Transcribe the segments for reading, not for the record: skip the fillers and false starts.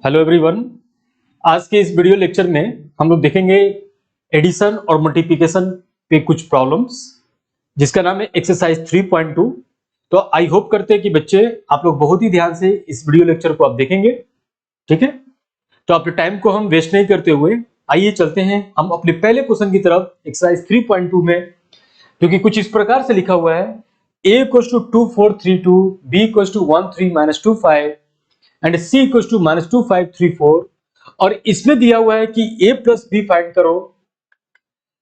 Hello everyone. आज के इस वीडियो लेक्चर में हम लोग देखेंगे एडिशन और मल्टीप्लिकेशन पे कुछ प्रॉब्लम्स, जिसका नाम है एक्सरसाइज 3.2। तो आई होप करते हैं कि बच्चे आप लोग बहुत ही ध्यान से इस वीडियो लेक्चर को आप देखेंगे, ठीक है। तो अपने टाइम को हम वेस्ट नहीं करते हुए आइए चलते हैं हम अपने पहले क्वेश्चन की तरफ, एक्सरसाइज 3.2 में, जो कि कुछ इस प्रकार से लिखा हुआ है। a = 2432, b = 13 - 25 एंड c = -2534, और इसमें दिया हुआ है कि a + b फाइंड करो।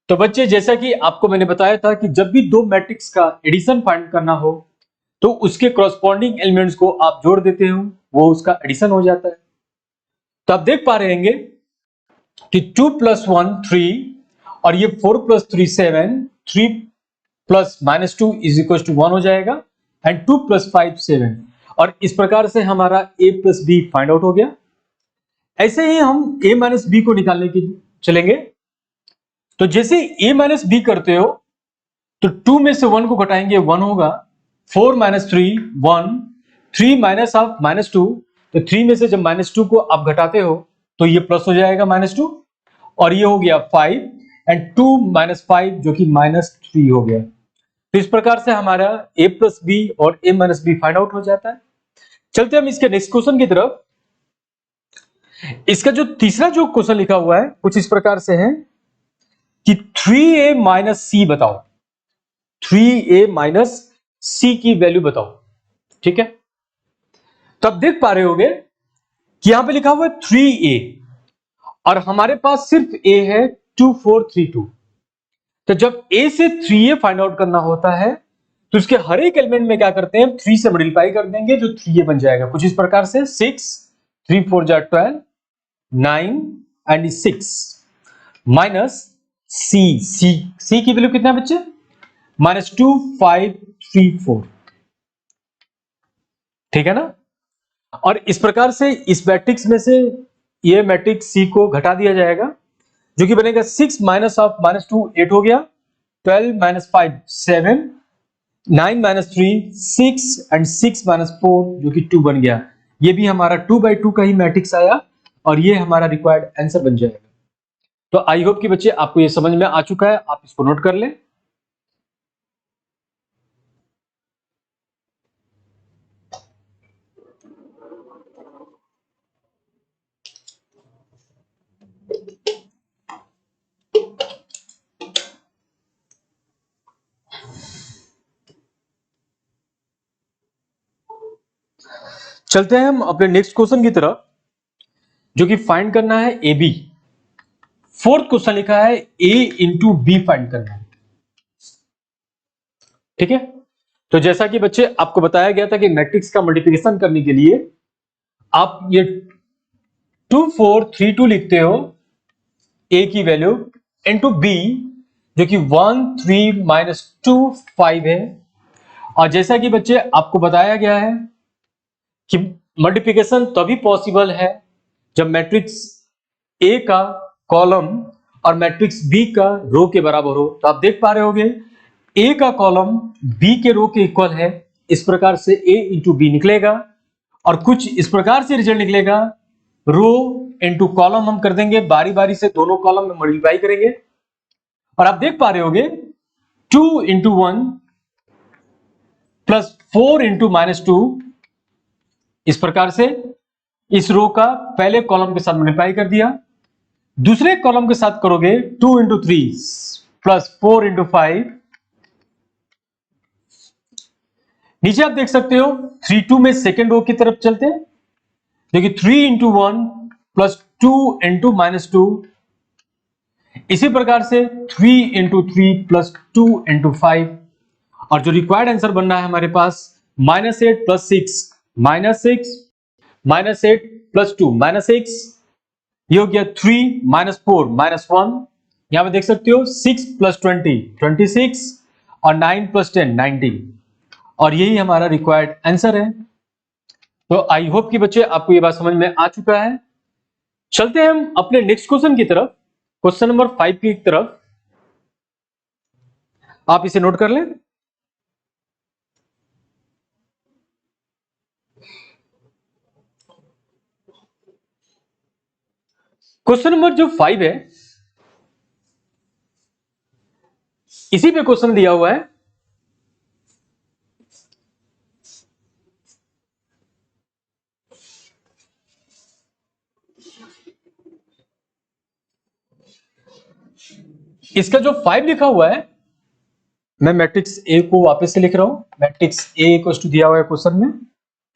तो बच्चे, जैसा कि आपको मैंने बताया था कि जब भी दो मैट्रिक्स का एडिशन फाइंड करना हो तो उसके कॉरस्पॉन्डिंग एलिमेंट्स को आप जोड़ देते हो, वो उसका एडिशन हो जाता है। तो आप देख पा रहे होंगे कि 2 + 1 3, और ये 4 + 3 7, 3 + -2 = 1 हो जाएगा, एंड 2 + 5 7, और इस प्रकार से हमारा a + b फाइंड आउट हो गया। ऐसे ही हम a - b को निकालने की चलेंगे। तो जैसे a - b करते हो तो 2 में से 1 को घटाएंगे, 1 होगा। 4 - 3 1, 3 - 2, तो 3 में से जब -2 को आप घटाते हो तो ये प्लस हो जाएगा -2, और ये हो गया 5, एंड 2 - 5 जो कि -3 हो गया। तो इस प्रकार से हमारा a + b और a - b फाइंड आउट हो जाता है। चलते हम इसके नेक्स्ट क्वेश्चन की तरफ। इसका जो तीसरा जो क्वेश्चन लिखा हुआ है कुछ इस प्रकार से है कि 3a - c बताओ, 3a - c की वैल्यू बताओ, ठीक है। तो आप देख पा रहे होंगे कि यहां पे लिखा हुआ है 3a, और हमारे पास सिर्फ a है 2432। तो जब a से 3a फाइंड आउट करना होता है तो उसके हर एक एलिमेंट में क्या करते हैं, 3 से मल्टीप्लाई कर देंगे, जो 3a बन जाएगा कुछ इस प्रकार से। 6 3 4 12 9 एंड 6 माइनस सी की वैल्यू कितना है बच्चे, -2534, ठीक है ना। और इस प्रकार से इस मैट्रिक्स में से ये मैट्रिक्स सी को घटा दिया जाएगा, जो कि बनेगा 6 - -2 8 हो गया, 12 - 5 7, 9 - 3 6, एंड 6 - 4 जो कि 2 बन गया। ये भी हमारा 2/2 का ही मैट्रिक्स आया, और ये हमारा रिक्वायर्ड आंसर बन जाएगा। तो आई होप कि बच्चे आपको ये समझ में आ चुका है, आप इसको नोट कर लें। चलते हैं हम अपने नेक्स्ट क्वेश्चन की तरफ, जो कि फाइंड करना है ए बी। फोर्थ क्वेश्चन लिखा है a × b फाइंड करना है, ठीक है। तो जैसा कि बच्चे आपको बताया गया था कि मैट्रिक्स का मल्टीप्लिकेशन करने के लिए आप ये 2432 लिखते हो a की वैल्यू इंटू b, जो कि 1 3 - 2 5 है। और जैसा कि बच्चे आपको बताया गया है कि मल्टीप्लिकेशन तभी पॉसिबल है जब मैट्रिक्स ए का कॉलम और मैट्रिक्स बी का रो के बराबर हो। तो आप देख पा रहे होंगे ए का कॉलम बी के रो के इक्वल है, इस प्रकार से a × b निकलेगा, और कुछ इस प्रकार से रिजल्ट निकलेगा। रो इंटू कॉलम हम कर देंगे, बारी बारी से दोनों कॉलम में मल्टीप्लाई करेंगे, और आप देख पा रहे होंगे 2 × 1 + 4 × -2, इस प्रकार से इस रो का पहले कॉलम के साथ मल्टीप्लाई कर दिया, दूसरे कॉलम के साथ करोगे 2 × 3 + 4 × 5। नीचे आप देख सकते हो 3 2 में सेकेंड रो की तरफ चलते हैं, देखिए 3 × 1 + 2 × -2, इसी प्रकार से 3 × 3 + 2 × 5, और जो रिक्वायर्ड आंसर बन रहा है हमारे पास -8 + 6 -6 -8 + 2 -6, ये हो गया 3 - 4 -1। यहां पे देख सकते हो 6 + 20 26, और 9 + 10 19, और यही हमारा रिक्वायर्ड आंसर है। तो आई होप कि बच्चे आपको ये बात समझ में आ चुका है। चलते हैं हम अपने नेक्स्ट क्वेश्चन की तरफ, क्वेश्चन नंबर 5 की तरफ। आप इसे नोट कर लें। क्वेश्चन नंबर जो 5 है, इसी पे क्वेश्चन दिया हुआ है। इसका जो 5 लिखा हुआ है, मैं मैट्रिक्स ए को वापस से लिख रहा हूं। मैट्रिक्स ए इक्वल टू दिया हुआ है क्वेश्चन में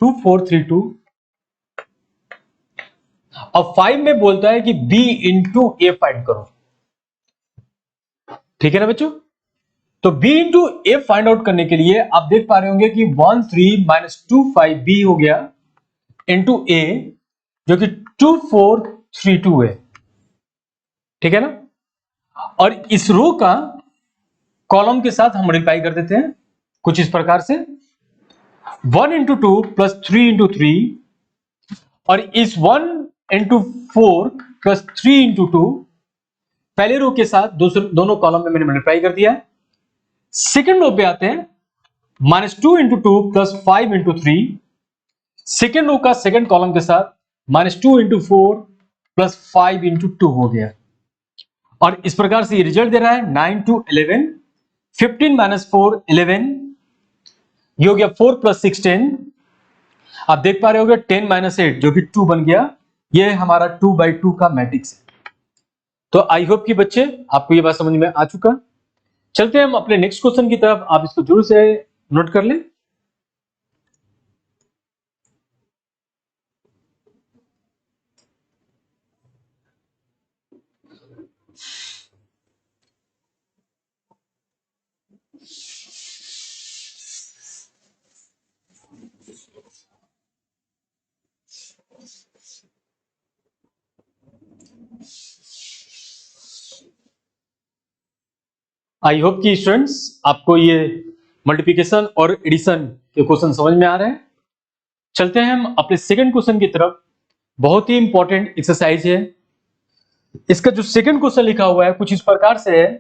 2 4 3 2। अब 5 में बोलता है कि बी इंटू ए फाइंड करो। ठीक है ना बच्चों? तो b इंटू ए फाइंड आउट करने के लिए आप देख पा रहे होंगे कि 1 3 माइनस 2 5 b हो गया इंटू ए, जो कि 2 4 3 2 है। ठीक है ना? और इस रो का कॉलम के साथ हम मल्टीप्लाई कर देते हैं कुछ इस प्रकार से 1 इंटू 2 प्लस 3 इंटू 3, और इस 1 इंटू 4 प्लस 3 इंटू 2 पहले रो के साथ दोनों कॉलम में मैंने मल्टीप्लाई कर दिया है। सेकेंड रो पे आते हैं, minus 2 into 2 plus 5 into 3, second row का सेकेंड कॉलम के साथ माइनस 2 इंटू 4 प्लस 5 इंटू 2 हो गया। और इस प्रकार से ये रिजल्ट दे रहा है 9 टू 11, 15 माइनस 4 11, ये हो गया 4 प्लस 6 10। आप देख पा रहे होगे 10 माइनस 8 जो कि 2 बन गया। ये हमारा 2/2 का मैट्रिक्स है। तो आई होप कि बच्चे आपको ये बात समझ में आ चुका। चलते हैं हम अपने नेक्स्ट क्वेश्चन की तरफ, आप इसको जरूर से नोट कर लें। आई होप कि स्टूडेंट्स आपको ये मल्टीप्लिकेशन और एडिशन के क्वेश्चन समझ में आ रहे हैं। चलते हैं हम अपने सेकंड क्वेश्चन की तरफ। बहुत ही इंपॉर्टेंट एक्सरसाइज है। इसका जो सेकंड क्वेश्चन लिखा हुआ है कुछ इस प्रकार से है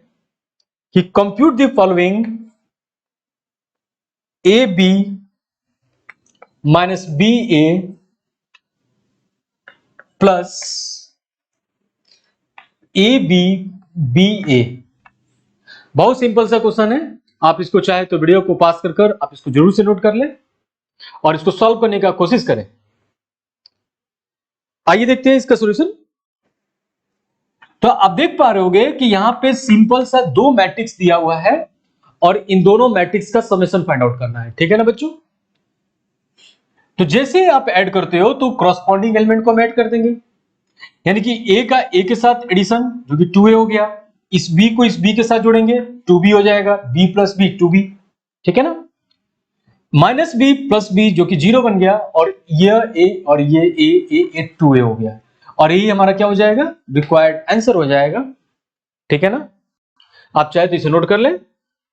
कि compute the following A B minus B A plus A B B A. बहुत सिंपल सा क्वेश्चन है। आप इसको चाहे तो वीडियो को पास कर आप इसको जरूर से नोट कर लें और इसको सॉल्व करने का कोशिश करें। आइए देखते हैं इसका सॉल्यूशन। तो आप देख पा रहे होगे कि यहां पे सिंपल सा दो मैट्रिक्स दिया हुआ है और इन दोनों मैट्रिक्स का समेशन फाइंड आउट करना है। ठीक है ना बच्चों? तो जैसे आप ऐड करते हो तो क्रॉसपॉन्डिंग एलिमेंट को हम ऐड कर देंगे, यानी कि ए का ए के साथ एडिशन जो कि 2a हो गया, इस b को इस b के साथ जोड़ेंगे 2b हो जाएगा, b प्लस b 2b। ठीक है ना? माइनस b प्लस b जो कि 0 बन गया, और यह a और ये a 2a हो गया, और यही हमारा क्या हो जाएगा? रिक्वायर्ड आंसर हो जाएगा। ठीक है ना? आप चाहे तो इसे नोट कर लें।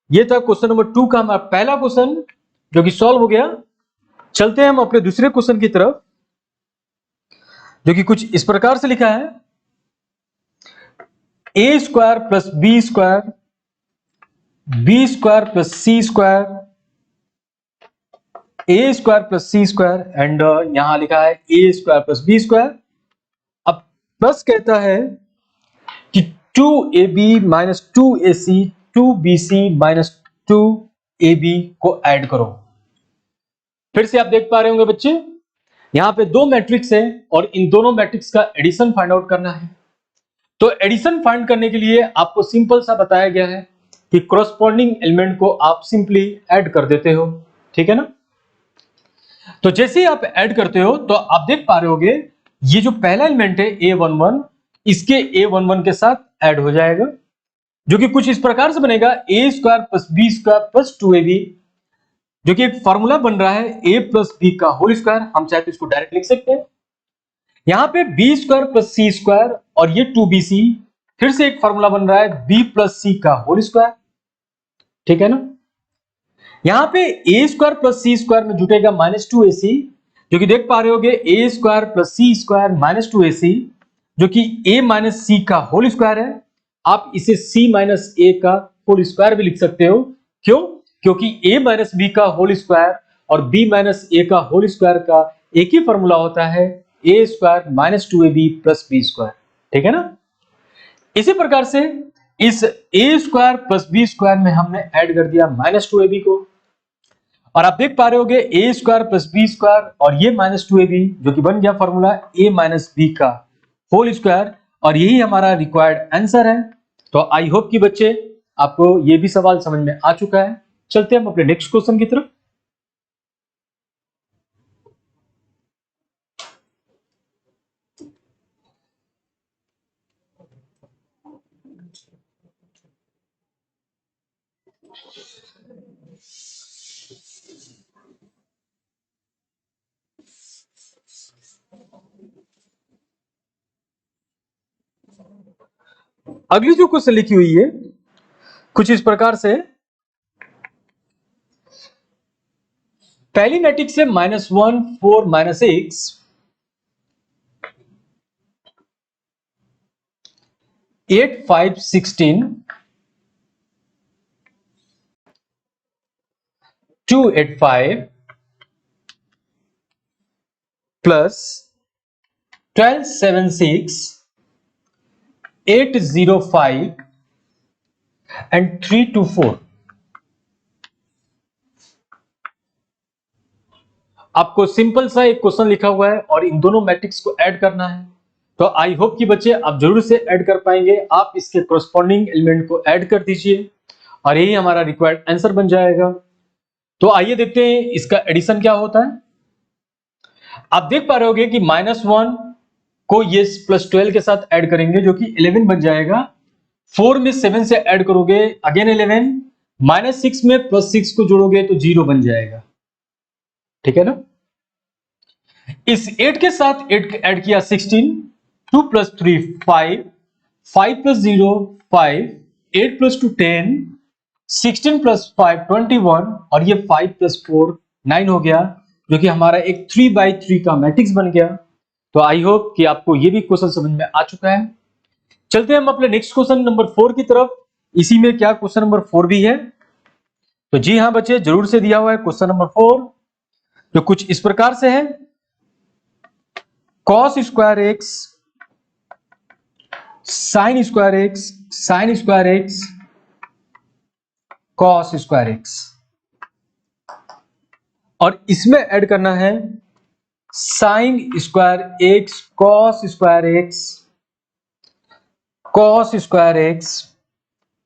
ये था क्वेश्चन नंबर 2 का हमारा पहला क्वेश्चन जो कि सॉल्व हो गया। चलते हैं हम अपने दूसरे क्वेश्चन की तरफ जो कि कुछ इस प्रकार से लिखा है A square plus B square, B square plus C square, A square plus C square, and यहां लिखा है A square plus B square. अब प्लस कहता है कि 2ab minus 2ac 2bc minus 2ab को ऐड करो। फिर से आप देख पा रहे होंगे बच्चे, यहां पे दो मैट्रिक्स है और इन दोनों मैट्रिक्स का एडिशन फाइंड आउट करना है। तो एडिशन फाइंड करने के लिए आपको सिंपल सा बताया गया है कि क्रॉसपॉन्डिंग एलिमेंट को आप सिंपली ऐड कर देते हो। ठीक है ना? तो जैसे ही आप ऐड करते हो तो आप देख पा रहे होगे ये जो पहला एलिमेंट है a11, इसके a11 के साथ ऐड हो जाएगा, जो कि कुछ इस प्रकार से बनेगा a square plus B square plus 2ab, जो कि एक फॉर्मूला बन रहा है a प्लस बी का होल स्क्वायर। हम चाहे तो इसको डायरेक्ट लिख सकते हैं। यहां पे B square plus C square और ये 2bc, फिर से एक फॉर्मूला बन रहा है b प्लस सी का होल स्क्वायर। ठीक है ना? यहां पे a square plus C square में जुटेगा माइनस 2ac, जो कि देख पा रहे होगे a square plus C square minus 2ac, जो कि a माइनस सी का होल स्क्वायर है। आप इसे c माइनस a का होल स्क्वायर भी लिख सकते हो। क्यों? क्योंकि a माइनस b का होल स्क्वायर और b माइनस a का होल स्क्वायर का एक ही फॉर्मूला होता है a square minus 2ab plus b square. ठीक है ना। इसी प्रकार से इस ए स्क्वायर प्लस बी स्क्वायर में हमने ऐड कर दिया -2ab को, और आप देख पा रहे होगे ए स्क्वायर प्लस बी स्क्वायर और ये -2ab जो कि बन गया फॉर्मूला a माइनस बी का होल स्क्वायर, और यही हमारा रिक्वायर्ड आंसर है। तो आई होप कि बच्चे आपको ये भी सवाल समझ में आ चुका है। चलते हैं हम अपने नेक्स्ट क्वेश्चन की तरफ। अगली जो क्वेश्चन लिखी हुई है कुछ इस प्रकार से, पहली मैट्रिक्स है -1 4 -6 8 5 16 2 8 5 प्लस 12 7 6 8 0 5 एंड 3 2 4। आपको सिंपल सा एक क्वेश्चन लिखा हुआ है और इन दोनों मैट्रिक्स को ऐड करना है। तो आई होप कि बच्चे आप जरूर से ऐड कर पाएंगे। आप इसके कोरस्पॉन्डिंग एलिमेंट को ऐड कर दीजिए और यही हमारा रिक्वायर्ड आंसर बन जाएगा। तो आइए देखते हैं इसका एडिशन क्या होता है। आप देख पा रहे होगे कि -1 को ये +12 के साथ ऐड करेंगे जो कि 11 बन जाएगा। 4 में 7 से ऐड करोगे अगेन 11, -6 में +6 को जोड़ोगे तो 0 बन जाएगा, ठीक है ना। इस 8 के साथ 8 ऐड किया 16, 2 + 3 5, 5 + 0 5, 8 + 2 10, 16 + 5 21 और ये 5 + 4 9 हो गया, जो कि हमारा एक 3/3 का मैट्रिक्स बन गया। तो आई होप कि आपको ये भी क्वेश्चन समझ में आ चुका है। चलते हैं हम अपने नेक्स्ट क्वेश्चन नंबर 4 की तरफ। इसी में क्या क्वेश्चन नंबर 4 भी है? तो जी हाँ बच्चे, जरूर से दिया हुआ है क्वेश्चन नंबर 4, जो कुछ इस प्रकार से है। cos square x sin square x sin square x cos square x, और इसमें ऐड करना है sin square x cos square x cos square x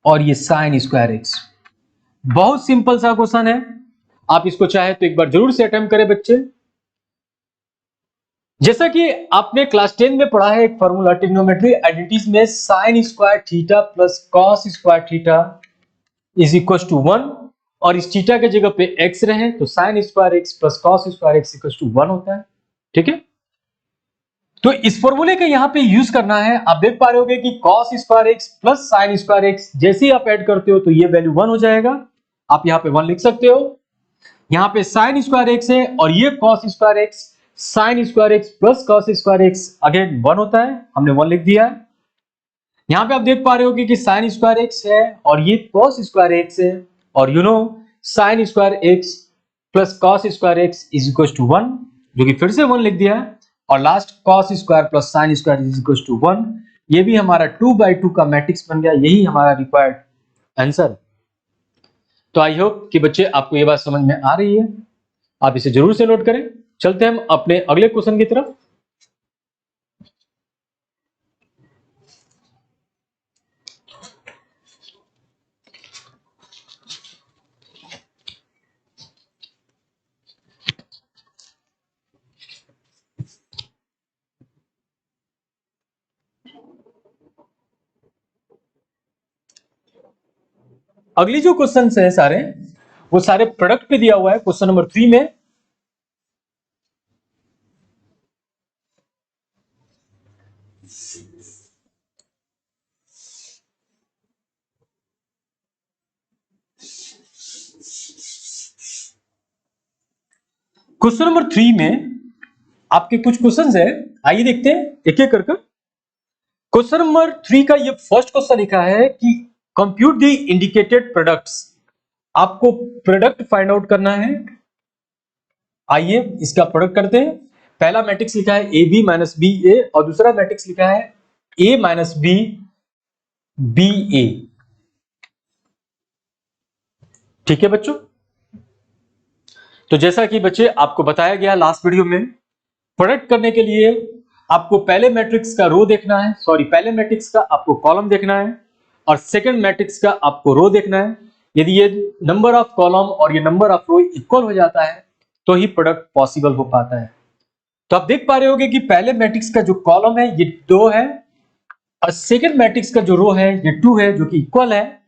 और ये sin स्क्वायर x। बहुत सिंपल सा क्वेश्चन है, आप इसको चाहे तो एक बार जरूर से अटेम्प्ट करें बच्चे। जैसा कि आपने क्लास 10 में पढ़ा है एक फॉर्मूला ट्रिग्नोमेट्री आइडेंटिटीज में, sin square theta plus cos square theta is equal to 1, और इस थीटा के जगह पे x रहे तो sin square x plus cos square x equal to 1 होता है, ठीक है। तो इस फॉर्मूले का यहाँ पे यूज करना है। आप देख पा रहे होगे कि cos square x plus sin square x जैसे ही आप ऐड करते हो तो ये वैल्यू 1 हो जाएगा। आप यहाँ पे 1 लिख सकते हो। यहाँ पे sin स्क्वायर x है और ये cos square x, sin square x plus cos square x again 1 होता है, हमने 1 लिख दिया है। यहाँ पे आप देख पा रहे होगे कि sin स्क्वायर x है और ये cos स्क्वायर x है, और you know sin square x plus cos square x is equal to 1, जो कि फिर से 1 लिख दिया है, और last cos square plus sin square is equal to 1। ये भी हमारा 2/2 का मैट्रिक्स बन गया, यही हमारा रिक्वायर्ड आंसर। तो आई होप कि बच्चे आपको ये बात समझ में आ रही है, आप इसे जरूर से नोट करें। चलते हैं हम अपने अगले क्वेश्चन की तरफ। अगली जो क्वेश्चन है सारे, वो सारे प्रोडक्ट पे दिया हुआ है क्वेश्चन नंबर 3 में। क्वेश्चन नंबर 3 में आपके कुछ क्वेश्चंस है, आइए देखते हैं एक एक करके। क्वेश्चन नंबर 3 का ये फर्स्ट क्वेश्चन लिखा है कि कंप्यूट द इंडिकेटेड प्रोडक्ट्स। आपको प्रोडक्ट फाइंड आउट करना है। आइए इसका प्रोडक्ट करते हैं। पहला मैट्रिक्स लिखा है ए बी माइनस बी ए और दूसरा मैट्रिक्स लिखा है ए माइनस बी, बी ए। ठीक है बच्चों, तो जैसा कि बच्चे आपको बताया गया लास्ट वीडियो में, प्रोडक्ट करने के लिए आपको पहले मैट्रिक्स का रो देखना है, सॉरी पहले मैट्रिक्स का आपको कॉलम देखना है और सेकंड मैट्रिक्स का आपको रो देखना है। यदि ये नंबर ऑफ कॉलम और ये नंबर ऑफ रो इक्वल हो जाता है तो ही प्रोडक्ट पॉसिबल हो पाता है। तो आप देख पा रहे होंगे कि पहले मैट्रिक्स का जो कॉलम है ये 2 है और सेकंड मैट्रिक्स का जो रो है ये 2 है, जो कि इक्वल है।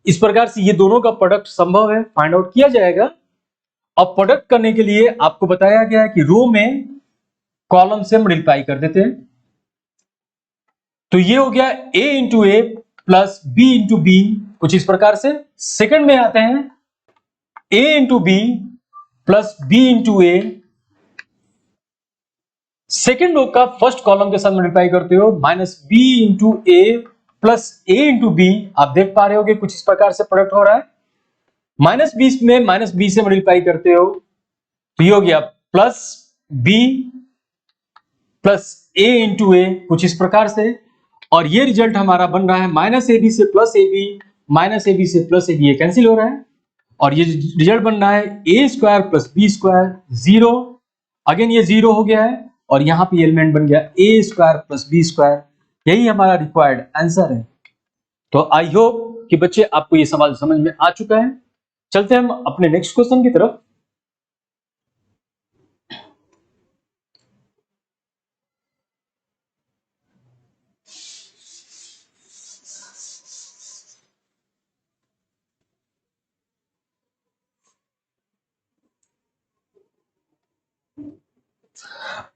इस प्रकार से ये दोनों का प्रोडक्ट संभव है, फाइंड आउट किया जाएगा। अब प्रोडक्ट करने के लिए आपको बताया गया है कि रो में कॉलम से मल्टीप्लाई कर देते हैं, तो ये हो गया a into A plus B into B, कुछ इस प्रकार से। सेकंड में आते हैं a into B plus B into A, second row का फर्स्ट कॉलम के साथ मल्टीप्लाई करते हो, minus B into A plus A into B. आप देख पा रहे हो कि कुछ इस प्रकार से प्रोडक्ट हो रहा है। माइनस 20 में माइनस बी से मल्टीप्लाई करते हो तो ये हो गया plus B plus A into ए, कुछ इस प्रकार से। और ये रिजल्ट हमारा बन रहा है माइनस ए बी से plus A B, minus A B से प्लस ए बी, ये कैंसिल हो रहा है और ये रिजल्ट बन रहा है A square plus B square, zero. Again ये जीरो हो गया है और यहां पे एलिमेंट बन गया A square plus B square. यही हमारा रिक्वायर्ड आंसर है। तो आई होप कि बच्चे आपको ये सवाल समझ में आ चुका है। चलते हैं हम अपने नेक्स्ट क्वेश्चन की तरफ।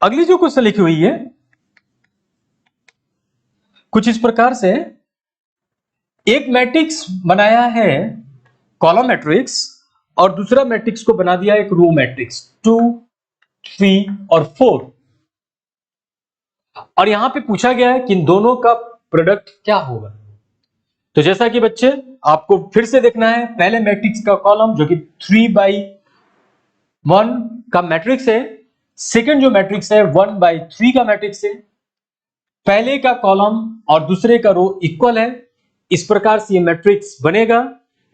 अगली जो क्वेश्चन लिखी हुई है कुछ इस प्रकार से, एक मैट्रिक्स बनाया है कॉलम मैट्रिक्स और दूसरा मैट्रिक्स को बना दिया एक रो मैट्रिक्स 2, 3 और 4, और यहां पे पूछा गया है कि इन दोनों का प्रोडक्ट क्या होगा। तो जैसा कि बच्चे आपको फिर से देखना है, पहले मैट्रिक्स का कॉलम जो कि 3/1 का मैट्रिक्स है, सेकंड जो मैट्रिक्स है 1/3 का मैट्रिक्स है। पहले का कॉलम और दूसरे का रो इक्वल है, इस प्रकार से ये मैट्रिक्स बनेगा।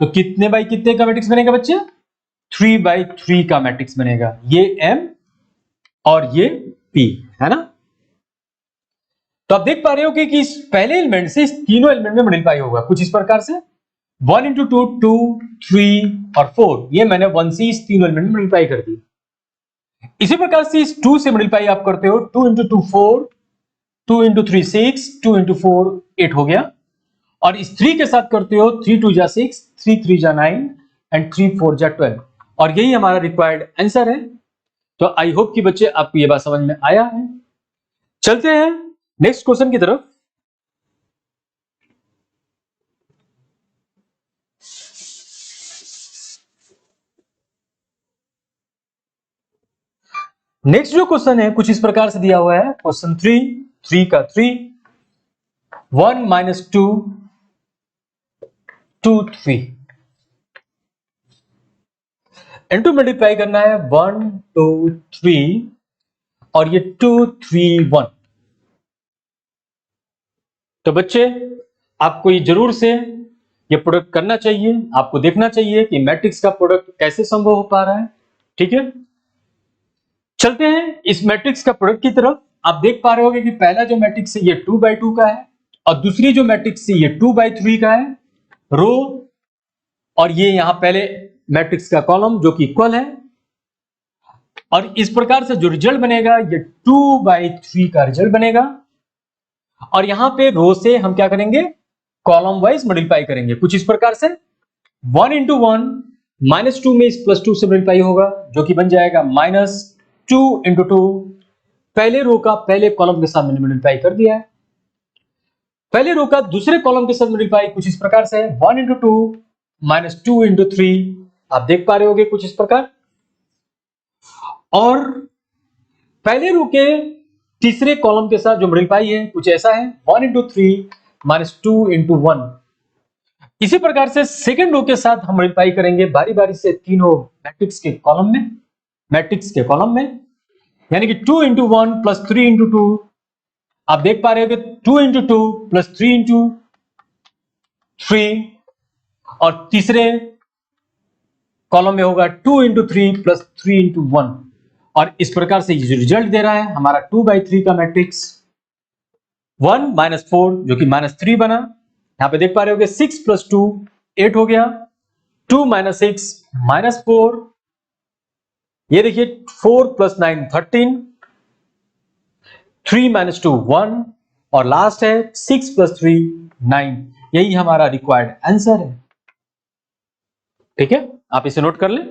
तो कितने बाई कितने का मैट्रिक्स बनेगा बच्चे? 3/3 का मैट्रिक्स बनेगा। ये M और ये P है ना। तो आप देख पा रहे हो कि इस पहले एलिमेंट से इस तीनों एलिमेंट में मल्टीप्लाई होगा कुछ इस प्रकार से, 1 इंटू 2, 2, 3 और 4। ये मैंने 1 से इस तीनों एलिमेंट में मल्टीप्लाई कर दी। इसी प्रकार से इस 2 से मल्टीप्लाई आप करते हो, 2 इंटू 2 4, 2 इंटू 3 6, 2 इंटू 4 8 हो गया। और इस 3 के साथ करते हो, 3 2 जा 6, 3 3 जा 9 एंड 3 4 जा 12, और यही हमारा रिक्वायर्ड आंसर है। तो आई होप कि बच्चे आपको ये बात समझ में आया है। चलते हैं नेक्स्ट क्वेश्चन की तरफ। नेक्स्ट जो क्वेश्चन है कुछ इस प्रकार से दिया हुआ है, क्वेश्चन 3 का 3, 1 माइनस 2 2 3, इनटू मल्टीप्लाई करना है 1 2 3 और ये 2 3 1। तो बच्चे आपको ये जरूर से ये प्रोडक्ट करना चाहिए, आपको देखना चाहिए कि मैट्रिक्स का प्रोडक्ट कैसे संभव हो पा रहा है। ठीक है, चलते हैं इस मैट्रिक्स का प्रोडक्ट की तरफ। आप देख पा रहे होंगे कि पहला जो मैट्रिक्स है ये 2/2 का है और दूसरी जो मैट्रिक्स है ये 2/3 का है रो, और ये यहां पहले मैट्रिक्स का कॉलम जो कि इक्वल है। और इस प्रकार से जो रिजल्ट बनेगा ये 2/3 का रिजल्ट बनेगा। और यहां पे रो से हम क्या करेंगे, कॉलम वाइज मल्टीप्लाई करेंगे कुछ इस प्रकार से। 1 इंटू 1 -2 में इस +2 से मल्टीप्लाई होगा जो कि बन जाएगा -2 इंटू 2। पहले रो का पहले कॉलम के साथ मैंने मल्टीप्लाई कर दिया है, पहले रो का दूसरे कॉलम के साथ मल्टीप्लाई कुछ इस प्रकार से 1 इंटू 2 -2 इंटू 3। आप देख पा रहे होगे कुछ इस प्रकार। और पहले रो के तीसरे कॉलम के साथ जो मल्टीप्लाई है कुछ ऐसा है, 1 इंटू 3 -2 इंटू 1। इसी प्रकार से सेकंड रो के साथ हम मल्टीप्लाई करेंगे बारी बारी से तीनों मैट्रिक्स के कॉलम में, यानी कि 2 इंटू 1 प्लस 3 इंटू 2 आप देख पा रहे हो कि 2 इंटू 2 प्लस 3 इंटू 3, और तीसरे कॉलम में होगा 2 इंटू 3 प्लस 3 इंटू 1, और इस प्रकार से ये रिजल्ट दे रहा है हमारा 2/3 का मैट्रिक्स 1 माइनस 4 जो कि -3 बना। यहां पे देख पा रहे हो कि 6 प्लस 2 8 हो गया, 2 माइनस 6 -4, ये देखिए 4 प्लस 9 13, 3 माइनस 2 1, और लास्ट है 6 प्लस 3 9। यही हमारा रिक्वायर्ड आंसर है। ठीक है, आप इसे नोट कर लें।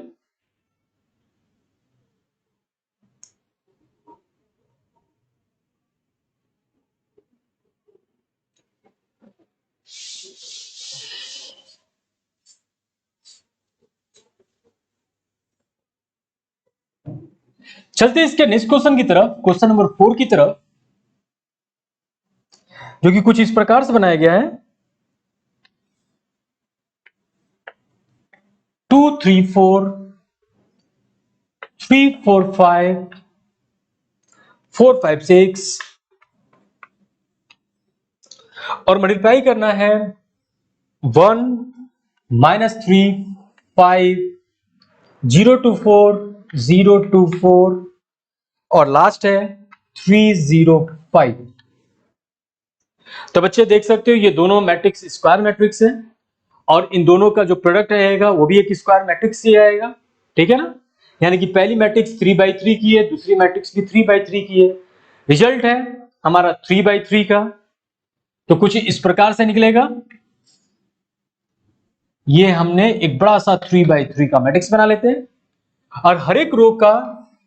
चलते हैं इसके नेक्स्ट क्वेश्चन की तरफ, क्वेश्चन नंबर 4 की तरफ, जो कि कुछ इस प्रकार से बनाया गया है। 2 3 4 3 4 5 4 5 6, और मल्टीप्लाई करना है 1 माइनस 3 5 0 2 4 0 2 4, और लास्ट है 3 0 5। तो बच्चे देख सकते हो ये दोनों मैट्रिक्स स्क्वायर मैट्रिक्स है, और इन दोनों का जो प्रोडक्ट रहेगा वो भी एक स्क्वायर मैट्रिक्स ही आएगा। ठीक है ना, यानी कि पहली मैट्रिक्स 3/3 की है, दूसरी मैट्रिक्स भी 3/3 की है। रिजल्ट है हमारा 3/3 का, तो कुछ इस प्रकार से निकलेगा। ये हमने एक बड़ा सा 3/3 का मैट्रिक्स बना लेते हैं, और हर एक रो का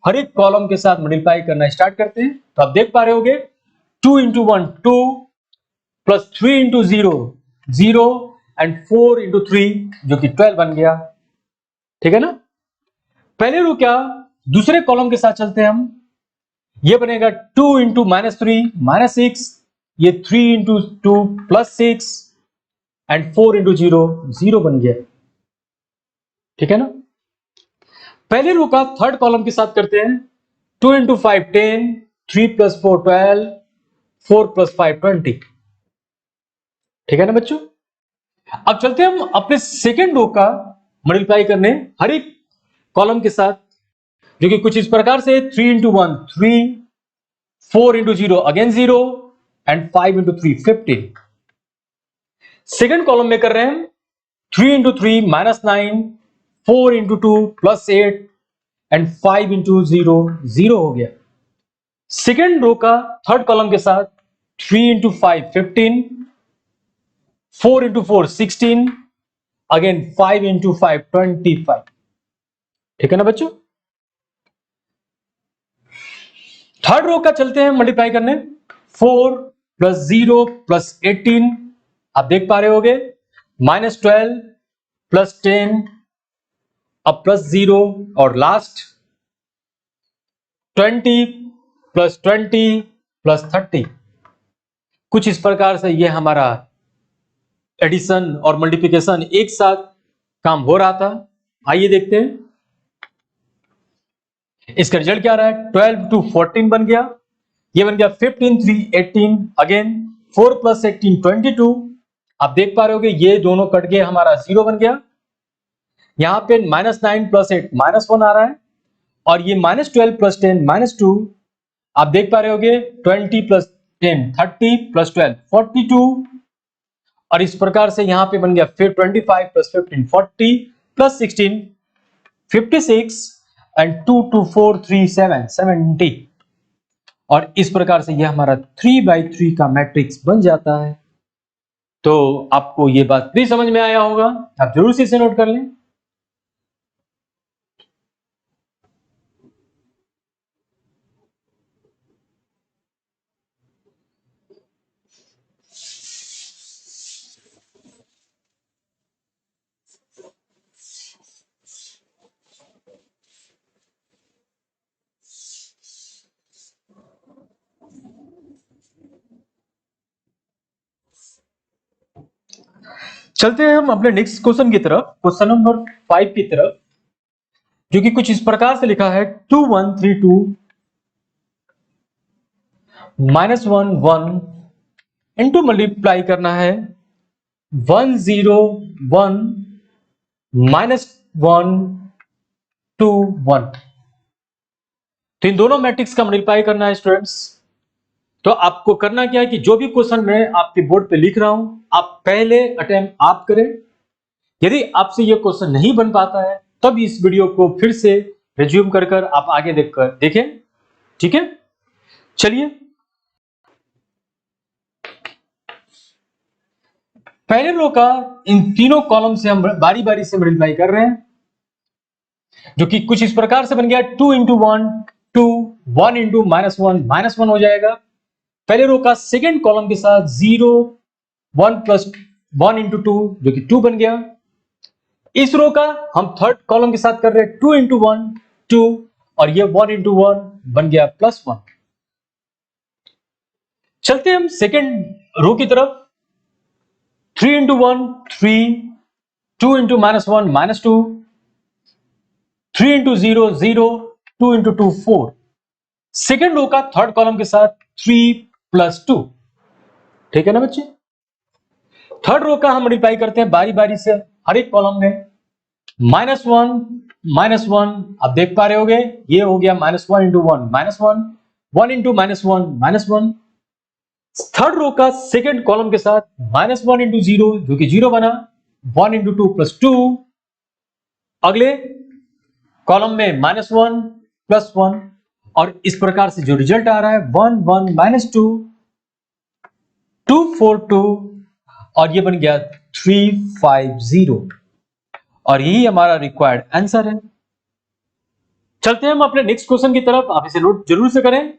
हर एक कॉलम के साथ मल्टीप्लाई करना स्टार्ट करते हैं। तो आप देख पा रहे होगे 2 into 1 2 plus 3 into 0 0 and 4 into 3 जो कि 12 बन गया। ठीक है ना, पहले रो क्या दूसरे कॉलम के साथ चलते हैं हम, ये बनेगा 2 इंटू -3 -6, ये 3 इंटू 2 प्लस 6 एंड 4 इंटू 0 0 बन गया। ठीक है ना, पहले रो का थर्ड कॉलम के साथ करते हैं, 2 इंटू 5 10, 3 प्लस 4 12, 4 प्लस 5 20। ठीक है ना बच्चों, अब चलते हैं हम अपने सेकेंड रो का मल्टीप्लाई करने हर एक कॉलम के साथ, जो कि कुछ इस प्रकार से 3 into 1 3, 4 into 0 again 0 and 5 into 3 15। Second column में कर रहे हैं 3 into 3 -9, 4 into 2 plus 8 and 5 into 0 0 हो गया। सेकेंड रो का थर्ड कॉलम के साथ 3 इंटू 5 15, 4 इंटू 4 16, अगेन 5 इंटू 5 25। ठीक है ना बच्चों, थर्ड रो का चलते हैं मल्टीप्लाई करने, 4 प्लस 0 प्लस 18, आप देख पा रहे होगे -12 प्लस 10, अब प्लस 0, और लास्ट 20 प्लस 20 प्लस 30। कुछ इस प्रकार से ये हमारा एडिशन और मल्टीप्लिकेशन एक साथ काम हो रहा था। आइए देखते हैं इसका रिजल्ट क्या रहा है। 12 टू 14 बन गया, ये बन गया 15 3 18, अगेन 4 प्लस 18 22। आप देख पा रहे हो ये दोनों कट गए, हमारा 0 बन गया। यहां पे -9 प्लस 8 -1 आ रहा है, और ये -12 प्लस 10 -2। आप देख पा रहे होगे 20 प्लस 10 30 प्लस 12 42, और इस प्रकार से यहां पे बन गया फिर 25 प्लस 15 40 प्लस 16 56 एंड 2 2 4 3 7 70, और इस प्रकार से यह हमारा 3/3 का मैट्रिक्स बन जाता है। तो आपको ये बात भी समझ में आया होगा, आप जरूर से इसे नोट कर लें। चलते हैं हम अपने नेक्स्ट क्वेश्चन की तरफ, क्वेश्चन नंबर 5 की तरफ, जो कि कुछ इस प्रकार से लिखा है 2 1 3 2 -1 1 इंटू मल्टीप्लाई करना है 1 0 1 -1 2 1। तो इन दोनों मैट्रिक्स का मल्टीप्लाई करना है स्टूडेंट्स। तो आपको करना क्या है कि जो भी क्वेश्चन मैं आपके बोर्ड पे लिख रहा हूं, आप पहले अटेम्प्ट आप करें। यदि आपसे ये क्वेश्चन नहीं बन पाता है तब इस वीडियो को फिर से रिज्यूम कर आप आगे देखें। ठीक है, चलिए पहले रो का इन तीनों कॉलम से हम बारी बारी से मल्टीप्लाई कर रहे हैं, जो कि कुछ इस प्रकार से बन गया 2 इंटू 1 2 1 इंटू -1 हो जाएगा। पहले रो का सेकेंड कॉलम के साथ 0 1 प्लस 1 इंटू 2 जो कि 2 बन गया। इस रो का हम थर्ड कॉलम के साथ कर रहे हैं 2 इंटू 1 2 और ये 1 इंटू 1 बन गया +1। चलते हम सेकेंड रो की तरफ। 3 into 1 3 2 into -1 -2 3 into 0 0 2 into 2 4। Second row का थर्ड कॉलम के साथ 3 + 2। ठीक है ना बच्चे। थर्ड रो का हम मल्टीप्लाई करते हैं बारी बारी से हर एक कॉलम में। -1 आप देख पा रहे होगे ये हो गया -1 इंटू 1 -1 1 इंटू -1 -1। थर्ड रो का सेकेंड कॉलम के साथ -1 इंटू 0 जो कि 0 बना 1 इंटू 2 + 2। अगले कॉलम में -1 +1 और इस प्रकार से जो रिजल्ट आ रहा है 1 1 -2 2 4 2 और ये बन गया 350 और यही हमारा रिक्वायर्ड आंसर है। चलते हैं हम अपने नेक्स्ट क्वेश्चन की तरफ, आप इसे नोट जरूर से करें।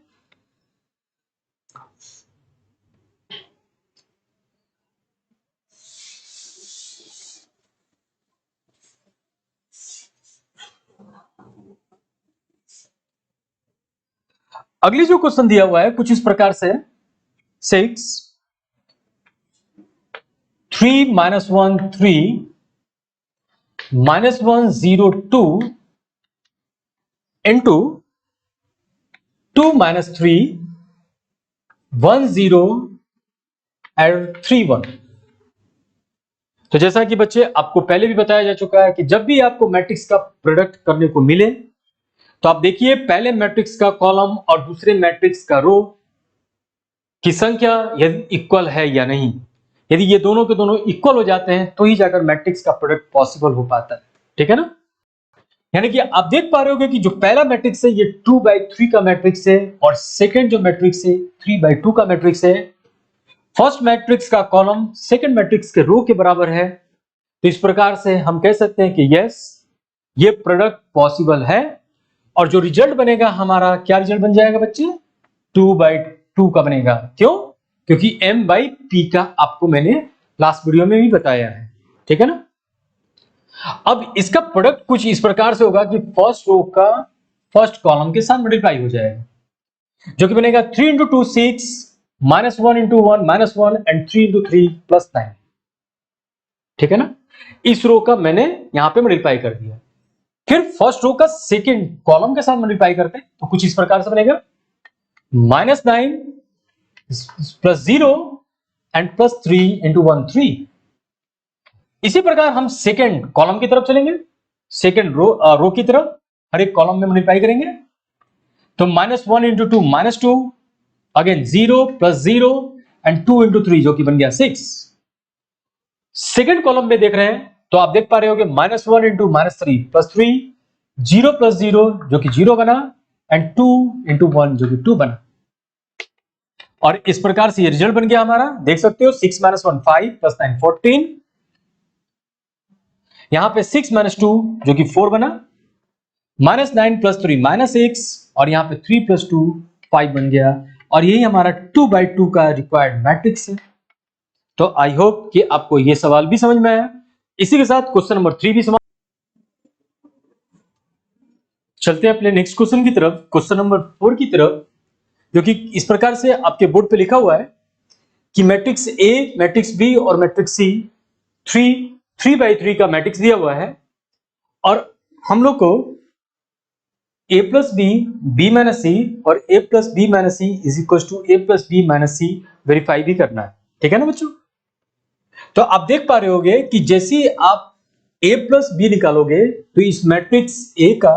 अगली जो क्वेश्चन दिया हुआ है कुछ इस प्रकार से 6 3 -1 3 -1 0 2 इंटू 2 -3 1 0 और 3 1। तो जैसा कि बच्चे आपको पहले भी बताया जा चुका है कि जब भी आपको मैट्रिक्स का प्रोडक्ट करने को मिले तो आप देखिए पहले मैट्रिक्स का कॉलम और दूसरे मैट्रिक्स का रो की संख्या यदि इक्वल है या नहीं। यदि ये दोनों के दोनों इक्वल हो जाते हैं तो ही जाकर मैट्रिक्स का प्रोडक्ट पॉसिबल हो पाता है। ठीक है ना। यानी कि आप देख पा रहे होगे कि जो पहला मैट्रिक्स है ये 2/3 का मैट्रिक्स है और सेकंड जो मैट्रिक्स है 3/2 का मैट्रिक्स है। फर्स्ट मैट्रिक्स का कॉलम सेकंड मैट्रिक्स के रो के बराबर है। तो इस प्रकार से हम कह सकते हैं कि यस ये प्रोडक्ट पॉसिबल है और जो रिजल्ट बनेगा हमारा क्या रिजल्ट बन जाएगा बच्चे 2/2 का बनेगा। क्यों? क्योंकि m/p का आपको मैंने लास्ट वीडियो में भी बताया है। ठीक है ना। अब इसका प्रोडक्ट कुछ इस प्रकार से होगा कि फर्स्ट रो का फर्स्ट कॉलम के साथ मल्टीप्लाई हो जाएगा जो कि बनेगा 3 इंटू 2 6 -1 इंटू 1 -1 एंड 3 इंटू 3 +9। ठीक है ना। इस रो का मैंने यहां पे मल्टीप्लाई कर दिया। फिर फर्स्ट रो का सेकेंड कॉलम के साथ मल्टीप्लाई करते हैं तो कुछ इस प्रकार से बनेगा -9 +0 एंड +3 इंटू 1 3। इसी प्रकार हम सेकेंड कॉलम की तरफ चलेंगे, सेकेंड रो की तरफ हर एक कॉलम में मल्टीप्लाई करेंगे तो -1 इंटू 2 -2 अगेन 0 +0 एंड 2 इंटू 3 जो कि बन गया 6। सेकेंड कॉलम में देख रहे हैं तो आप देख पा रहे होगे -1 इंटू -3 +3 0 +0 जो कि 0 बना एंड 2 इंटू 1 जो कि 2 बना और इस प्रकार से ये रिजल्ट बन गया हमारा। देख सकते हो 6 - 1 5 +9 14। यहां पे 6 - 2 जो कि 4 बना -9 +3 -6 और यहां पे 3 + 2 5 बन गया और यही हमारा 2/2 का रिक्वायर्ड मैट्रिक्स है। तो आई होप कि आपको ये सवाल भी समझ में आया। इसी के साथ क्वेश्चन नंबर 3 भी समाप्त। चलते हैं अपने नेक्स्ट क्वेश्चन की तरफ, क्वेश्चन नंबर 4 की तरफ, जो कि इस प्रकार से आपके बोर्ड पे लिखा हुआ है कि मैट्रिक्स ए, मैट्रिक्स बी और मैट्रिक्स सी 3/3 का मैट्रिक्स दिया हुआ है और हम लोग को A plus B, B minus C और A plus B minus C is equal to A plus B minus C verify भी करना है। ठीक है ना बच्चों? तो आप देख पा रहे होगे कि जैसे ही आप ए प्लस बी निकालोगे तो इस मैट्रिक्स ए का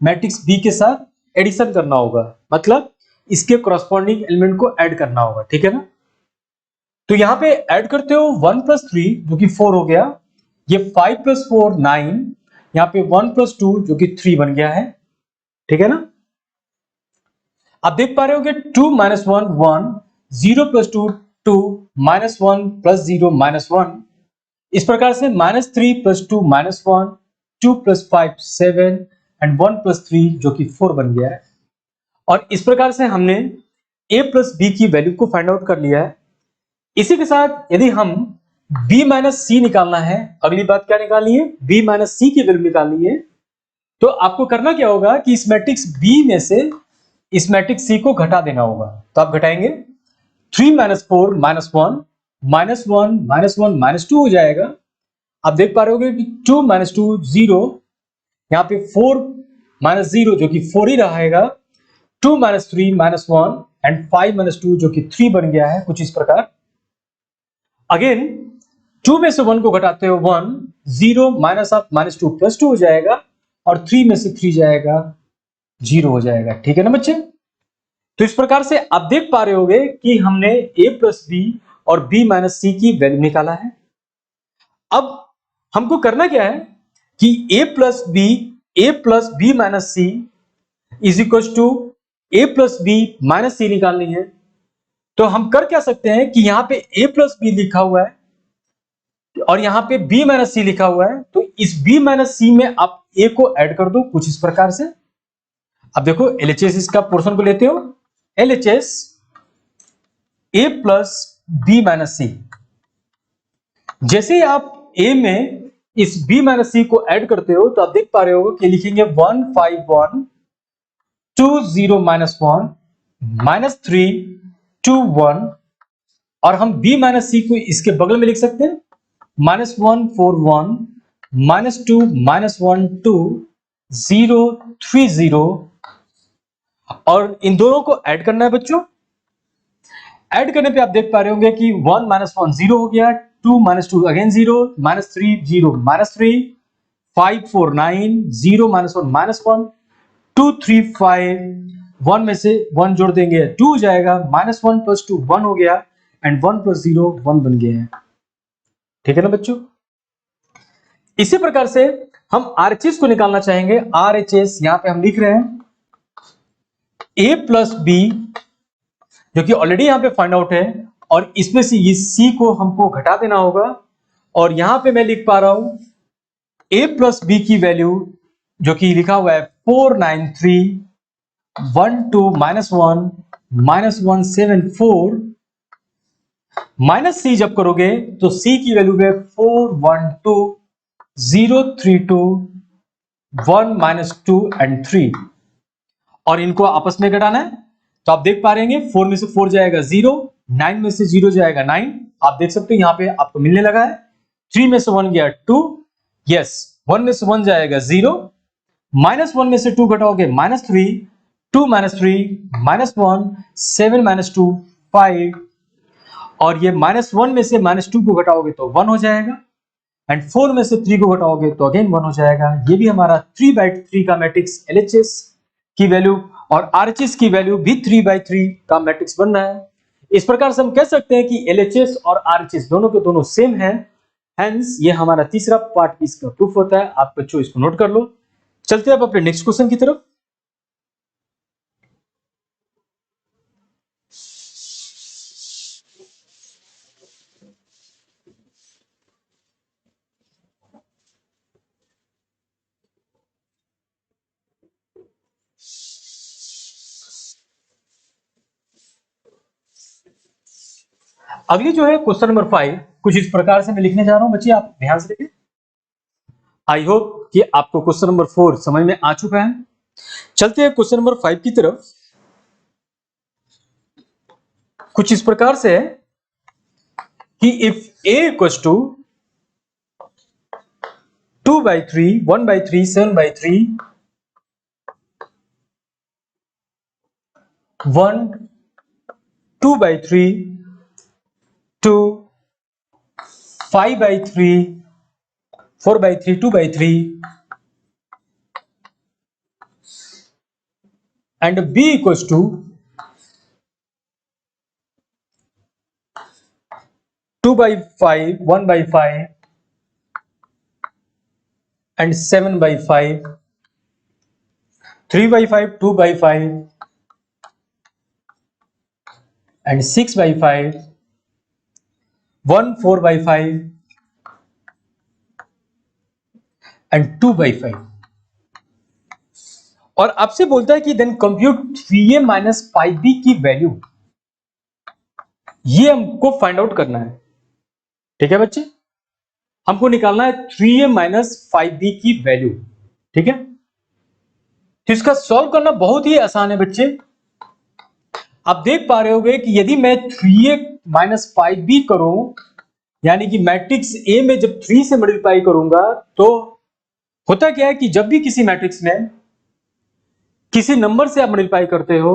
मैट्रिक्स बी के साथ एडिशन करना होगा, मतलब इसके कॉरस्पॉन्डिंग एलिमेंट को ऐड करना होगा। ठीक है ना? तो यहां पे ऐड करते हो 1 प्लस 3 जो कि 4 हो गया, ये 5 प्लस 4 9, यहां पे 1 प्लस 2 जो कि 3 बन गया है। ठीक है ना? आप देख पा रहे होगे 2 minus 1 1, 0 plus 2 2, minus 1 plus 0 minus 1, इस प्रकार से minus 3 plus 2 minus 1, 2 plus 5 7 and 1 plus 3 जो कि 4 बन गया है। और इस प्रकार से हमने a प्लस बी की वैल्यू को फाइंड आउट कर लिया है। इसी के साथ यदि हम b माइनस सी निकालना है, अगली बात क्या निकालनी है? b माइनस सी की वैल्यू निकालनी है। तो आपको करना क्या होगा कि इस मैट्रिक्स b में से इस मैट्रिक्स c को घटा देना होगा। तो आप घटाएंगे 3 minus 4 minus 1 minus 1 minus 1 minus 2 हो जाएगा। आप देख पा रहे होगे कि 2 माइनस 2 0, यहाँ पे 4 माइनस 0 जो कि 4 ही रहेगा, 2 माइनस 3 माइनस 1 एंड 5 माइनस 2 जो कि 3 बन गया है, कुछ इस प्रकार। अगेन 2 में से 1 को घटाते हो 1, 0 माइनस ऑफ माइनस 2 प्लस 2 हो जाएगा और 3 में से 3 जाएगा 0 हो जाएगा। ठीक है ना बच्चे? तो इस प्रकार से आप देख पा रहे होगे कि हमने a प्लस बी और b माइनस सी की वैल्यू निकाला है। अब हमको करना क्या है कि a plus B minus C is equal to a plus B minus C निकालनी है। तो हम कर क्या सकते हैं कि यहां पे a प्लस बी लिखा हुआ है और यहां पे b माइनस सी लिखा हुआ है, तो इस b माइनस सी में आप a को ऐड कर दो कुछ इस प्रकार से। अब देखो LHS इसका पोर्शन को लेते हो, LHS a plus B minus C. जैसे ही आप a में इस b माइनस सी को ऐड करते हो तो आप देख पा रहे हो कि लिखेंगे 1 5 1 2 0 माइनस 1 माइनस 3 2 1, और हम b माइनस सी को इसके बगल में लिख सकते हैं माइनस 1 4 1 माइनस 2 माइनस 1 2 0 3 0, और इन दोनों को ऐड करना है बच्चों। ऐड करने पे आप देख पा रहे होंगे कि 1 माइनस 1 0 हो गया, 2 minus 2 again 0, minus 3 0 minus 3, 5 4 9 0 minus 1 minus 1, 2 3 5, 1 में से 1 जोड़ देंगे 2 हो जाएगा, माइनस 1 प्लस 2 1 हो गया एंड 1 प्लस 0 1 बन गया है। ठीक है ना बच्चों? इसी प्रकार से हम RHS को निकालना चाहेंगे। RHS यहां पे हम लिख रहे हैं a प्लस बी जो कि ऑलरेडी यहां पे फाइंड आउट है, और इसमें से इस c को हमको घटा देना होगा, और यहां पे मैं लिख पा रहा हूं a प्लस बी की वैल्यू जो कि लिखा हुआ है 4 9 3 1 2 माइनस 1 माइनस 1 7 4, माइनस c जब करोगे तो c की वैल्यू है 4 1 2 0 3 2 1 माइनस 2 एंड 3, और इनको आपस में घटाना है। तो आप देख पा रहे हैं 4 में से 4 जाएगा 0, 9 में से 0 जाएगा 9, आप देख सकते हो यहां पे आपको मिलने लगा है। 3 में से 1 गया 2, यस 1 में से 1 जाएगा 0, माइनस 1 में से 2 घटाओगे माइनस 3, 2 माइनस 3 माइनस 1 7 माइनस 2 5, और ये माइनस 1 में से माइनस 2 को घटाओगे तो 1 हो जाएगा, एंड 4 में से 3 को घटाओगे तो अगेन 1 हो जाएगा। ये भी हमारा 3/3 का मैट्रिक्स LHS की वैल्यू और RHS की वैल्यू भी 3/3 का मैट्रिक्स बन रहा है। इस प्रकार से हम कह सकते हैं कि LHS और RHS दोनों के दोनों सेम हैं। हेंस ये हमारा तीसरा पार्ट इसका प्रूफ होता है। आप बच्चों इसको नोट कर लो। चलते हैं अब अपने नेक्स्ट क्वेश्चन की तरफ। अगली जो है क्वेश्चन नंबर 5, कुछ इस प्रकार से मैं लिखने जा रहा हूं बच्चे, आप ध्यान से देखिए। आई होप कि आपको क्वेश्चन नंबर 4 समझ में आ चुका है। चलते हैं क्वेश्चन नंबर 5 की तरफ। कुछ इस प्रकार से है कि if a equals to 2/3 1/3 7/3 1 2/3 2 5/3 4/3 2/3 and b equals to 2/5 1/5 and 7/5 3/5 2/5 and 6/5 1 4/5 and 2/5 और आपसे बोलता है कि then compute 3a minus 5b की वैल्यू, ये हमको फाइंड आउट करना है। ठीक है बच्चे, हमको निकालना है 3a माइनस 5b की वैल्यू। ठीक है, तो इसका सॉल्व करना बहुत ही आसान है बच्चे। आप देख पा रहे होगे कि यदि मैं 3a माइनस 5b करूं, यानी कि मैट्रिक्स ए में जब 3 से मल्टीप्लाई करूंगा तो होता क्या है कि जब भी किसी मैट्रिक्स में किसी नंबर से आप मल्टीप्लाई करते हो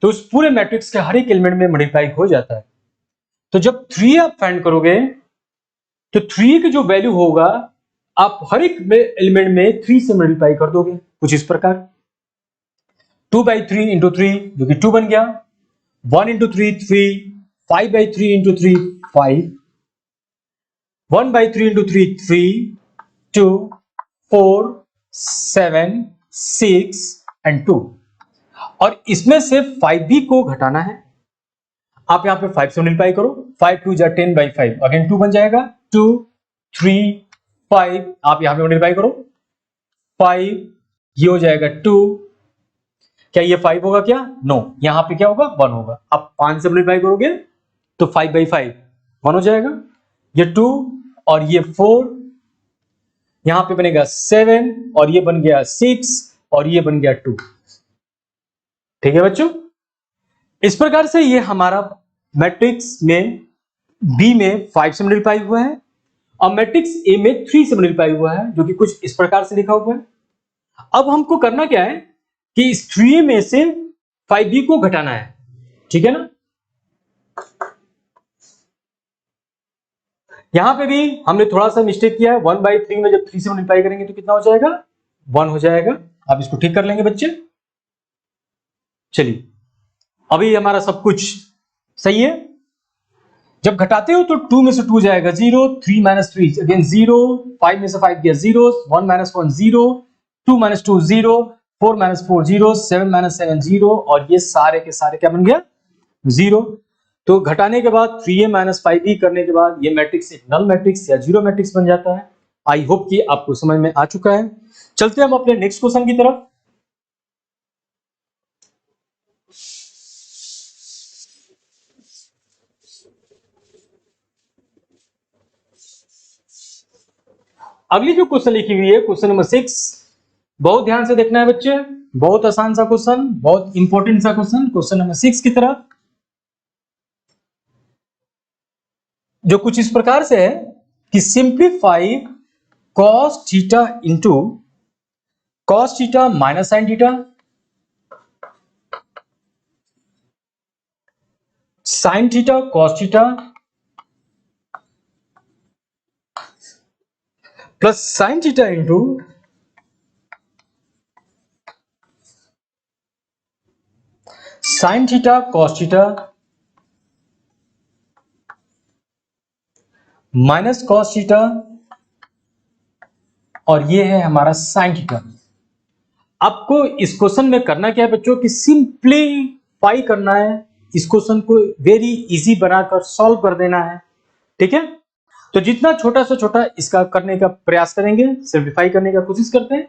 तो उस पूरे मैट्रिक्स के हर एक एलिमेंट में मल्टीप्लाई हो जाता है। तो जब 3 आप फाइंड करोगे तो 3 की जो वैल्यू होगा आप हर एक एलिमेंट में 3 से मल्टीप्लाई कर दोगे, कुछ इस प्रकार 2/3 इंटू 3 जो कि 2 बन गया, 1 इंटू 3 3, 5/3 इंटू 3 5, 1/3 इंटू 3 3, 2 4 7 6 एंड 2 और इसमें से 5b को घटाना है। आप यहां पे 5 से मल्टीप्लाई करो, 5 2 जा 10/5 अगेन 2 बन जाएगा, 2 3 5 आप यहां पे मल्टीप्लाई करो, 5 ये हो जाएगा 2, क्या ये 5 होगा क्या? नो, यहां पे क्या होगा 1 होगा। आप 5 से मल्टीप्लाई करोगे तो 5/5 1 हो जाएगा, ये 2 और ये 4, यहां पे बनेगा 7 और ये बन गया 6 और ये बन गया 2। ठीक है बच्चों, इस प्रकार से ये हमारा मैट्रिक्स में बी में 5 से मल्टीप्लाई हुआ है और मैट्रिक्स ए में 3 से मल्टीप्लाई हुआ है, जो कि कुछ इस प्रकार से लिखा हुआ है। अब हमको करना क्या है कि इस 3 में से 5b को घटाना है। ठीक है ना, यहां पे भी हमने थोड़ा सा मिस्टेक किया है, 1/3 में जब 3 से मल्टीप्लाई करेंगे तो कितना हो जाएगा 1 हो जाएगा। आप इसको ठीक कर लेंगे बच्चे। चलिए, अभी हमारा सब कुछ सही है। जब घटाते हो तो 2 में से 2 जाएगा 0, 3 माइनस 3 अगेन 0, 5 में से 5 गया 0, 1 माइनस 1 0, 2 माइनस 2 0, 4 माइनस 4 0, 7 माइनस 7 0 और ये सारे के सारे क्या बन गया 0। तो घटाने के बाद 3a माइनस 5b करने के बाद ये मैट्रिक्स एक नल मैट्रिक्स या जीरो मैट्रिक्स बन जाता है। आई होप कि आपको समझ में आ चुका है। चलते हैं हम अपने नेक्स्ट क्वेश्चन की तरफ। अगली जो क्वेश्चन लिखी हुई है क्वेश्चन नंबर 6, बहुत ध्यान से देखना है बच्चे, बहुत आसान सा क्वेश्चन, बहुत इंपॉर्टेंट सा क्वेश्चन। क्वेश्चन नंबर 6 की तरफ जो कुछ इस प्रकार से है कि simplify cos theta into cos theta minus sine theta, sine theta cos theta plus sine theta into sine theta cos theta minus cos theta और ये है हमारा साइन थीटा। आपको इस क्वेश्चन में करना क्या है बच्चों कि सिंप्लीफाई करना है, इस क्वेश्चन को वेरी इजी बनाकर सॉल्व कर देना है। ठीक है, तो जितना छोटा से छोटा इसका करने का प्रयास करेंगे, सिंप्लीफाई करने का कोशिश करते हैं।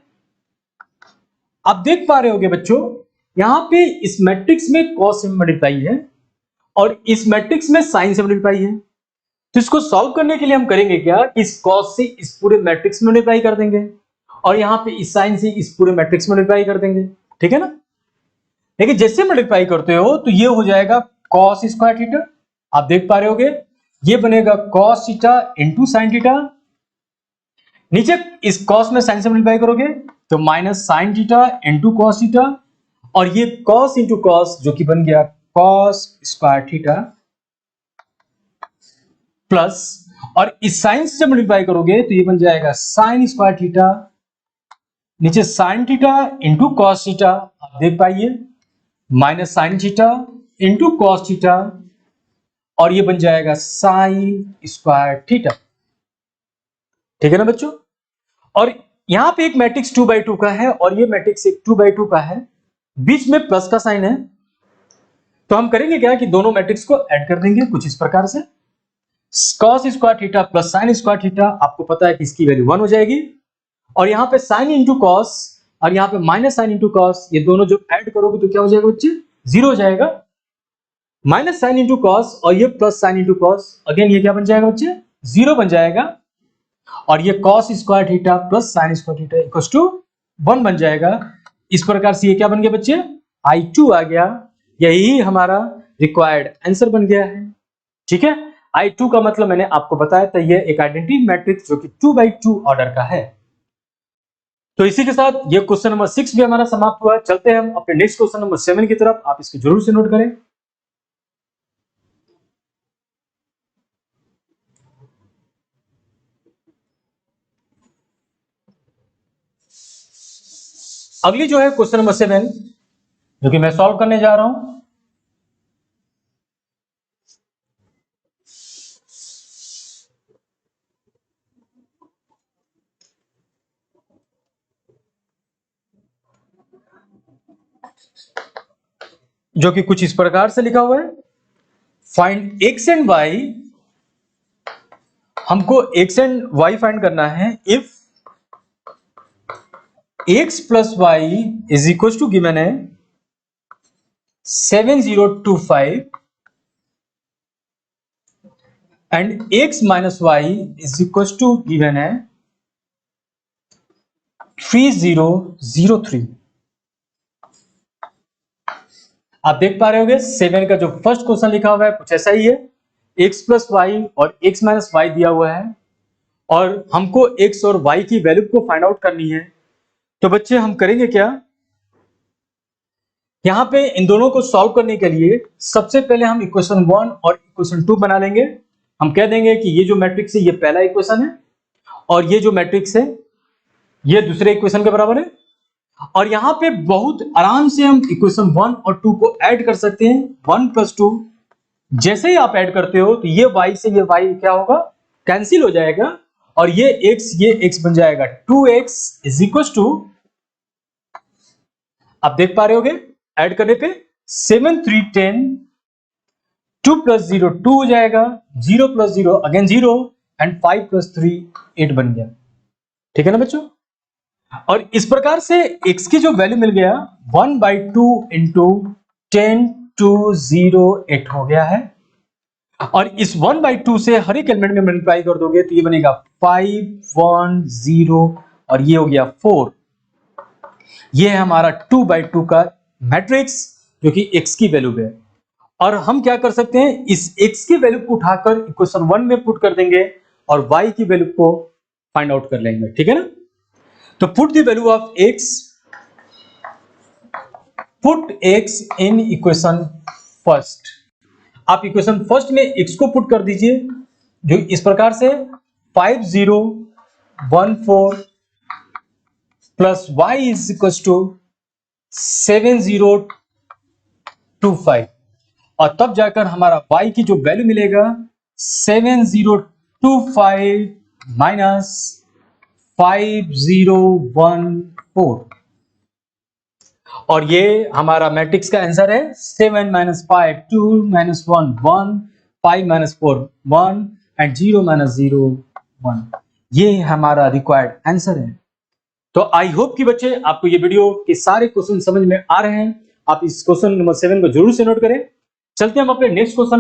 आप देख पा रहे होगे बच्चों, यहां पे इस मैट्रिक्स में cos से मल्टीप्लाई है और इस मैट्रिक्स में साइन से मल्टीप्लाई है। तो इसको सॉल्व करने के लिए हम करेंगे क्या कि इस cos से इस पूरे मैट्रिक्स में मल्टीप्लाई कर देंगे और यहां पे इस साइन से इस पूरे मैट्रिक्स में मल्टीप्लाई कर देंगे। ठीक है ना, लेकिन जैसे मल्टीप्लाई करते हो तो ये हो जाएगा cos स्क्वायर थीटा। आप देख पा रहे होगे ये बनेगा cos theta into sine theta, नीचे इस cos में साइन से मल्टीप्लाई करोगे तो minus sine theta into cos theta और ये cos इंटू कॉस जो कि बन गया cos स्क्वायर थीटा प्लस, और इस साइन से मल्टीप्लाई करोगे तो ये बन जाएगा साइन स्क्वायर थीटा, नीचे sine theta into cos theta, आप देख पाइए, minus sine theta into cos theta, और ये बन जाएगा साइन स्क्वायर थीटा। ठीक है ना बच्चों? और यहां पे एक मैट्रिक्स 2/2 का है और ये मैट्रिक्स एक 2/2 का है, बीच में प्लस का साइन है, तो हम करेंगे क्या कि दोनों मैट्रिक्स को ऐड कर देंगे कुछ इस प्रकार से, cos square theta plus sine square theta, आपको पता है कि इसकी वैल्यू 1 हो जाएगी, और यहां पे साइन इंटू कॉस और यहां पे माइनस साइन इंटू कॉस, ये दोनों जो ऐड करोगे तो क्या हो जाएगा बच्चे, 0 हो जाएगा। माइनस साइन इंटू कॉस और ये plus sine into cos, again ये क्या बन जाएगा बच्चे, 0 बन जाएगा, और ये cos square theta plus sine square theta equals to 1 बन जाएगा। इस प्रकार से ये क्या बन गया बच्चे, I2 आ गया, यही हमारा रिक्वायर्ड आंसर बन गया है। ठीक है, I2 का मतलब मैंने आपको बताया था, ये एक आइडेंटिटी मैट्रिक्स जो कि 2/2 ऑर्डर का है। तो इसी के साथ ये क्वेश्चन नंबर 6 भी हमारा समाप्त हुआ। चलते हैं हम अपने नेक्स्ट क्वेश्चन नंबर 7 की तरफ, आप इसको जरूर से नोट करें। अगली जो है क्वेश्चन नंबर 7 जो कि मैं सॉल्व करने जा रहा हूं, जो कि कुछ इस प्रकार से लिखा हुआ है, फाइंड x एंड y, हमको x एंड y फाइंड करना है if x plus y is equal to given है 7025 and x minus y is equal to given है 3003। आप देख पा रहे होगे 7 का जो फर्स्ट क्वेश्चन लिखा हुआ है कुछ ऐसा ही है, x प्लस वाई और x माइनस वाई दिया हुआ है और हमको x और y की वैल्यू को फाइंड आउट करनी है। तो बच्चे हम करेंगे क्या, यहां पे इन दोनों को सॉल्व करने के लिए सबसे पहले हम इक्वेशन 1 और इक्वेशन 2 बना लेंगे। हम कह देंगे कि ये जो मैट्रिक्स है ये पहला इक्वेशन है और ये जो मैट्रिक्स है ये दूसरे इक्वेशन के बराबर है, और यहां पे बहुत आराम से हम इक्वेशन 1 और 2 को ऐड कर सकते हैं। 1 प्लस 2 जैसे ही आप ऐड करते हो तो ये y से ये y क्या होगा, कैंसिल हो जाएगा, और ये x बन जाएगा 2x इज इक्वल टू, आप देख पा रहे होगे ऐड करने पे 7 3 10, 2 प्लस 0 2 हो जाएगा, 0 प्लस 0 अगेन 0 एंड 5 प्लस 3 8 बन गया। ठीक है ना बच्चों? और इस प्रकार से x की जो वैल्यू मिल गया 1/2 इंटू 10 to 0 8 हो गया है, और इस 1/2 से हर एक एलिमेंट में मल्टीप्लाई कर दोगे तो ये बनेगा 5 1 0 और ये हो गया 4। ये है हमारा 2/2 का मैट्रिक्स जो कि x की वैल्यू है, और हम क्या कर सकते हैं इस x की वैल्यू को उठाकर इक्वेशन 1 में पुट कर देंगे और y की वैल्यू को फाइंड आउट कर लेंगे। ठीक है ना? तो put the value of x, put x in equation first. आप इक्वेशन फर्स्ट में x को पुट कर दीजिए जो इस प्रकार से 5014 plus y is equal to 7025, और तब जाकर हमारा y की जो वैल्यू मिलेगा 7025 माइनस 5014, और ये हमारा मैट्रिक्स का आंसर है 7 minus 5 2 minus 1 1 5 minus 4 1 and 0 minus 0 1। ये हमारा रिक्वायर्ड आंसर है। तो आई होप कि बच्चे आपको ये वीडियो के सारे क्वेश्चन समझ में आ रहे हैं। आप इस क्वेश्चन नंबर 7 को जरूर से नोट करें। चलते हैं हम अपने नेक्स्ट क्वेश्चन